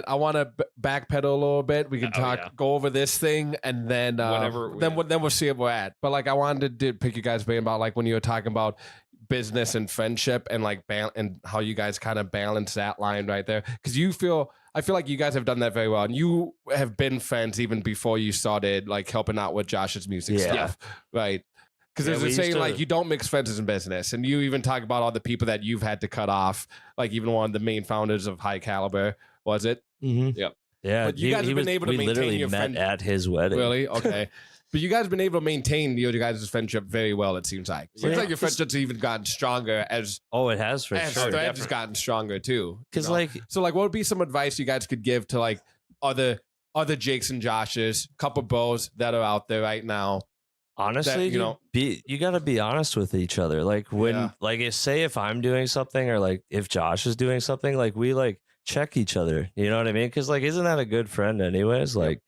to backpedal a little bit. We can go over this thing, and then then we'll see where we're at. But like, I wanted to pick you guys' brain about like when you were talking about business and friendship, and like and how you guys kind of balance that line right there, because I feel like you guys have done that very well, and you have been friends even before you started like helping out with Josh's music stuff, right? Because there's a saying like you don't mix friends in business, and you even talk about all the people that you've had to cut off, like even one of the main founders of High Caliber, was it? Mm-hmm. Yep. Yeah, but you guys have been able to maintain your friendship at his wedding. Really? Okay. But you guys have been able to maintain your guys' friendship very well, it seems like. It seems like your friendship's even gotten stronger as... Oh, it has for sure. Threads has gotten stronger too. Because like... So like, what would be some advice you guys could give to like other Jakes and Joshes, couple bros that are out there right now? Honestly, that, you got to be honest with each other. Like when, like, say if I'm doing something, or like if Josh is doing something, like we like check each other. You know what I mean? Because like, isn't that a good friend, anyways? Like,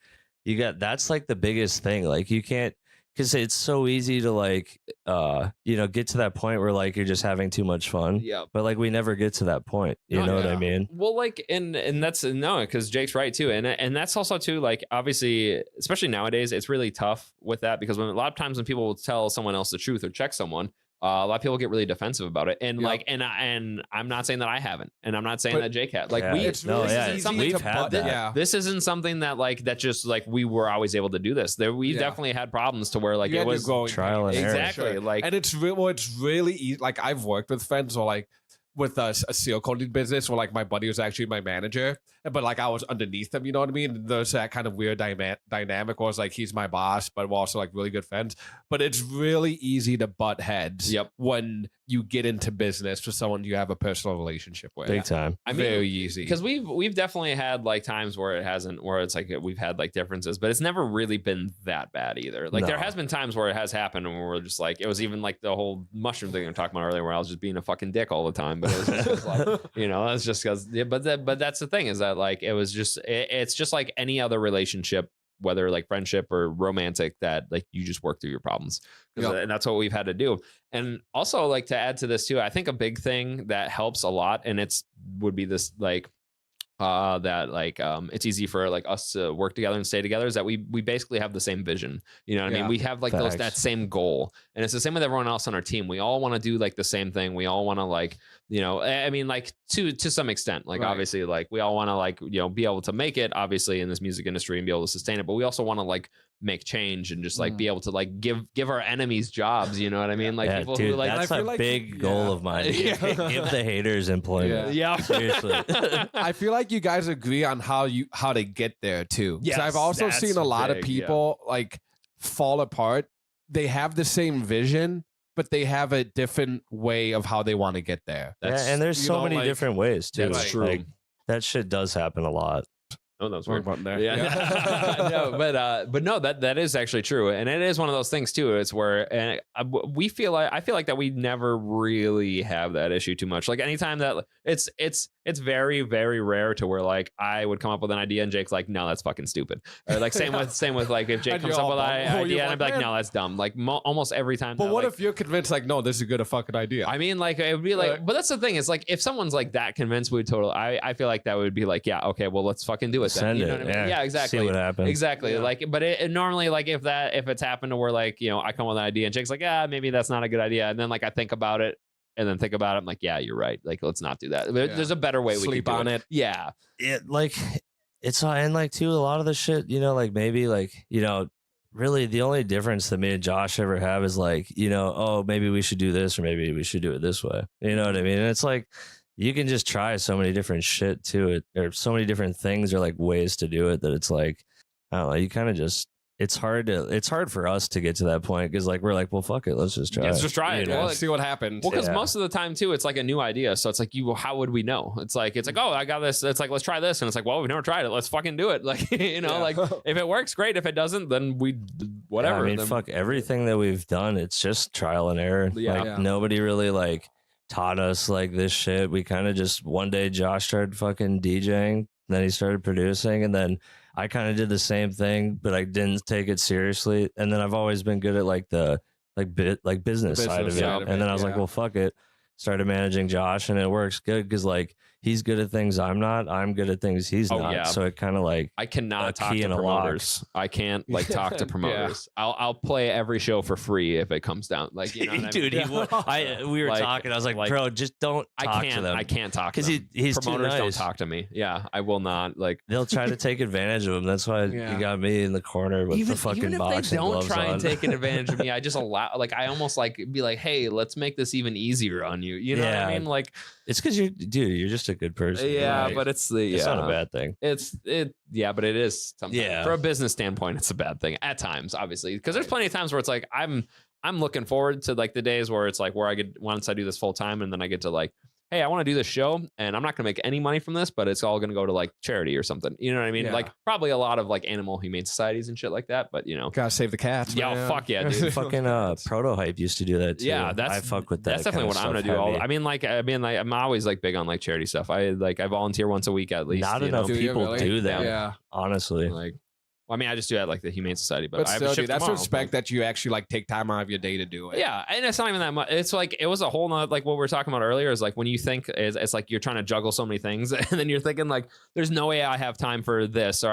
that's like the biggest thing. Like, you can't, because it's so easy to like, get to that point where like you're just having too much fun. Yeah. But like we never get to that point. You know what I mean? Well, like, and that's because Jake's right too, and that's also too like obviously, especially nowadays, it's really tough with that because when a lot of times when people will tell someone else the truth or check someone. A lot of people get really defensive about it, and like, and I'm not saying that I haven't, and I'm not saying that Jake had. Like, we've had that. This isn't something that like that just like we were always able to do this. We definitely had problems to where like it was trial and error. Exactly. Like, and it's really easy. Like, I've worked with friends or like with a seal coating business where like my buddy was actually my manager, but like I was underneath him, you know what I mean? And there's that kind of weird dynamic where it's like he's my boss, but we're also like really good friends. But it's really easy to butt heads when you get into business with someone you have a personal relationship with. Big time. I mean, very easy. Because we've definitely had like times where it's like we've had like differences, but it's never really been that bad either. Like there has been times where it has happened and we're just like, it was even like the whole mushroom thing we were talking about earlier where I was just being a fucking dick all the time. But it was just like, that's just because, but that's the thing is that like, it's just like any other relationship, whether like friendship or romantic, that like you just work through your problems. And that's what we've had to do. And also like to add to this too, I think a big thing that helps a lot, and would be this like, it's easy for like us to work together and stay together, is that we basically have the same vision. You know what I mean? We have like that same goal, and it's the same with everyone else on our team. We all want to do like the same thing. We all want to like, I mean, like to some extent, like obviously like we all want to like, be able to make it obviously in this music industry and be able to sustain it. But we also want to like make change and just like be able to like give our enemies jobs. You know what I mean? Like people who like, that's a big goal of mine. Give the haters employment. Yeah. Seriously. I feel like you guys agree on how to get there too. Yes, I've also seen a lot of people like fall apart. They have the same vision, but they have a different way of how they want to get there. And there's so many different ways too. That's true. Like, that shit does happen a lot. Oh, that was weird. Button there. Yeah. No, but no, that is actually true, and it is one of those things too. It's where I feel like that we never really have that issue too much. Like anytime that it's very, very rare to where like I would come up with an idea and Jake's like, no, that's fucking stupid. Or like same with like if Jake comes up with an idea and I'm like, no, that's dumb. Like almost every time. But what if you're convinced like, no, this is a good fucking idea? I mean, like it would be like, but that's the thing. It's like if someone's like that convinced, we totally. I feel like that would be like, yeah, okay, well, let's fucking do it. Send then. You it. know what I mean? Yeah, exactly. See what happens. Exactly. Yeah. Like, but it normally like if it's happened to where like I come with an idea and Jake's like, maybe that's not a good idea, and then like I think about it. And then think about it. I'm like, yeah, you're right. Like, let's not do that. There's a better way we can sleep on it. Yeah. Like, it's and like too, a lot of the shit, like maybe like, really the only difference that me and Josh ever have is like, oh, maybe we should do this or maybe we should do it this way. You know what I mean? And it's like, you can just try so many different shit to it, or so many different things or like ways to do it that it's like, I don't know, you kind of just, it's hard for us to get to that point because like we're like, well, fuck it, let's just try. Let's just try it. Well, see what happens. Well, because most of the time too, it's like a new idea. So it's like how would we know? It's like, oh, I got this. It's like, let's try this, and it's like, well, we've never tried it. Let's fucking do it. Like like if it works, great. If it doesn't, then we whatever. Yeah, I mean, fuck everything that we've done. It's just trial and error. Nobody really like taught us like this shit. We kind of just one day Josh started fucking DJing, then he started producing, and then I kind of did the same thing, but I didn't take it seriously. And then I've always been good at like the business side of it. And then I was like, well, fuck it. Started managing Josh, and it works good because like he's good at things I'm not. I'm good at things he's not. Yeah. So it kind of like I cannot talk to promoters. I can't like talk to promoters. I'll play every show for free if it comes down. Like, you know what dude, we were talking. I was like, bro, just don't talk to them. I can't talk to them because he's promoters too nice. Don't talk to me. Yeah, I will not. Like, they'll try to take advantage of him. That's why you got me in the corner with the fucking boxing gloves on. Even if they don't try and take advantage of me, I just allow. Like, I almost like be like, hey, let's make this even easier on you. You know what I mean? Like, it's because you're just a good person. Yeah, like, but it's not a bad thing. Yeah, but it is something. Yeah. For a business standpoint, it's a bad thing at times, obviously, because there's plenty of times where it's like I'm looking forward to like the days where it's like where I get once I do this full time and then I get to like, hey, I want to do this show and I'm not going to make any money from this, but it's all going to go to like charity or something. You know what I mean? Yeah. Like probably a lot of like animal humane societies and shit like that. But you know, gotta save the cats. Yeah, man. Fuck yeah, dude. Fucking Proto Hype used to do that too. Yeah, I fuck with that. That's definitely what I'm gonna do. I mean, I'm always like big on like charity stuff. I volunteer once a week at least. Not enough people do that. Yeah, honestly. Like, well, I mean, I just do it at like the Humane Society, but I have still, a shift that's tomorrow. respect that you actually like take time out of your day to do it. Yeah, and it's not even that much. It's like it was a whole nother like what we were talking about earlier is like when you think it's like you're trying to juggle so many things, and then you're thinking like, there's no way I have time for this, or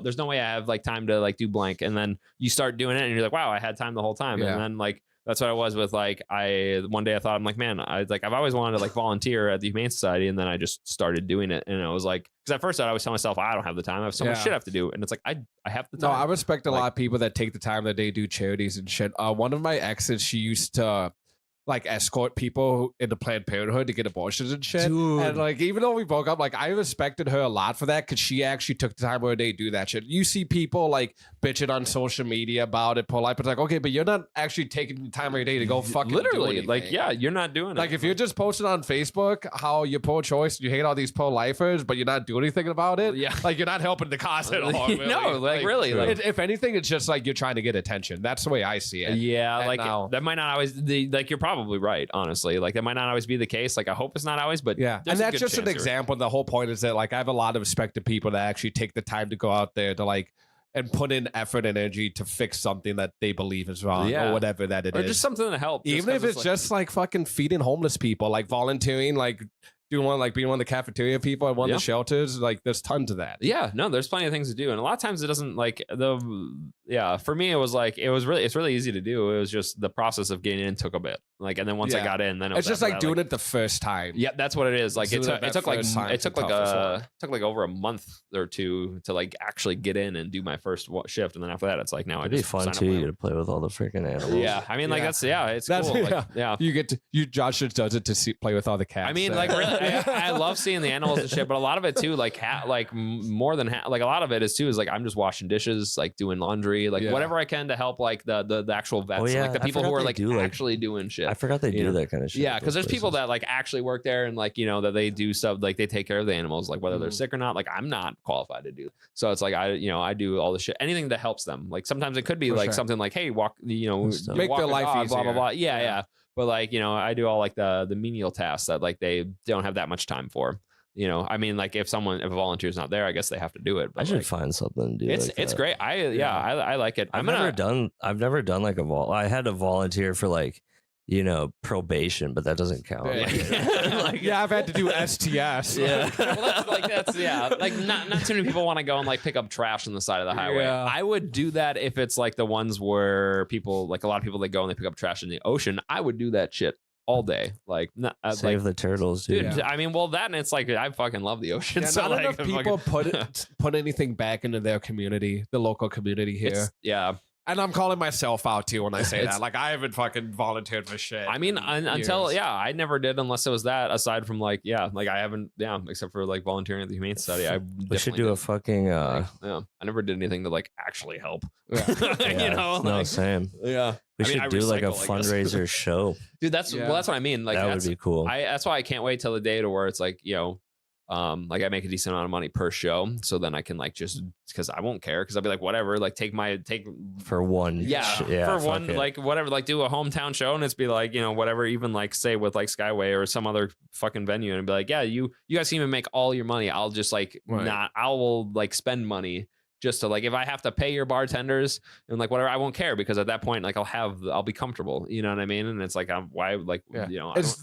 there's no way I have like time to like do blank, and then you start doing it, and you're like, wow, I had time the whole time, and then like. That's what I was with like one day I thought I'm like, man, I've always wanted to like volunteer at the Humane Society, and then I just started doing it, and I was like, because at first I always tell myself I don't have the time, I have so much shit I have to do, and it's like I have the time. No, I respect a lot of people that take the time that they do charities and shit. One of my exes, she used to like escort people into Planned Parenthood to get abortions and shit. Dude. And like, even though we broke up, like I respected her a lot for that because she actually took the time of her day to do that shit. You see people like bitching on social media about it, polite, but it's like, okay, but you're not actually taking the time of your day to go fucking literally do like, yeah, you're not doing it. Like if you're just posting on Facebook how you're pro-choice and you hate all these pro-lifers, but you're not doing anything about it, like you're not helping the cause at all. Really. No, like really. Like, if anything, it's just like you're trying to get attention. That's the way I see it. Yeah, and like that might not always like you're probably right, honestly. Like that might not always be the case. Like I hope it's not always, but yeah. And that's just an example. The whole point is that like I have a lot of respect to people that actually take the time to go out there to like and put in effort and energy to fix something that they believe is wrong or whatever that it is. Or just something to help. Even if it's just like fucking feeding homeless people, like volunteering, like doing one, like being one of the cafeteria people at one of the shelters. Like there's tons of that. Yeah, no, there's plenty of things to do. And a lot of times it doesn't like for me, it was like, it's really easy to do. It was just the process of getting in took a bit. Like, and then once I got in, then it's just like doing it the first time. Yeah, that's what it is. Like it took like over a month or two to like actually get in and do my first shift. And then after that, it's like, now it'd be fun too. You get to play with all the freaking animals. Yeah. I mean, like it's cool. Like, you get to, Josh just does it to play with all the cats. I mean, like really, I love seeing the animals and shit, but a lot of it too, like more than like a lot of it is too, is like I'm just washing dishes, like doing laundry, like whatever I can to help like the actual vets, like the people who are like actually doing shit. I forgot they do that kind of shit. Yeah, because there's people that like actually work there and like, you know, that they do stuff, like they take care of the animals, like whether they're sick or not. Like I'm not qualified to do. So it's like I do all the shit, anything that helps them. Like sometimes it could be like something like, hey, walk, you know, make their life easier, blah blah blah. Yeah. But like, you know, I do all like the menial tasks that like they don't have that much time for. You know, I mean, like if a volunteer's not there, I guess they have to do it. But I should find something to do. It's great. I like it. I've never done like I had to volunteer for like, you know, probation, but that doesn't count. I've had to do STS. Yeah, like not too many people want to go and like pick up trash on the side of the highway. Yeah. I would do that if it's like the ones where people, like a lot of people that go and they pick up trash in the ocean. I would do that shit all day. Like save the turtles, dude. I mean, well, that and it's like I fucking love the ocean. Yeah, so not like, enough people put anything back into their community, the local community here. And I'm calling myself out too when I say that. Like I haven't fucking volunteered for shit. I mean, until I never did unless it was that. Aside from like like I haven't except for like volunteering at the Humane Society. We should do a fucking I never did anything to like actually help. You know, no, same. Yeah. We should do like a fundraiser show. Dude, that's what I mean. Like that would be cool. That's why I can't wait till the day to where it's like, you know, like I make a decent amount of money per show, so then I can like just because I won't care because I'll be like whatever, like take for one, for one, like whatever, like do a hometown show and it's be like, you know, whatever, even like say with like Skyway or some other fucking venue and be like, yeah, you guys can even make all your money. I'll just like I will like spend money just to like if I have to pay your bartenders and like whatever, I won't care because at that point like I'll be comfortable, you know what I mean? And it's like you know,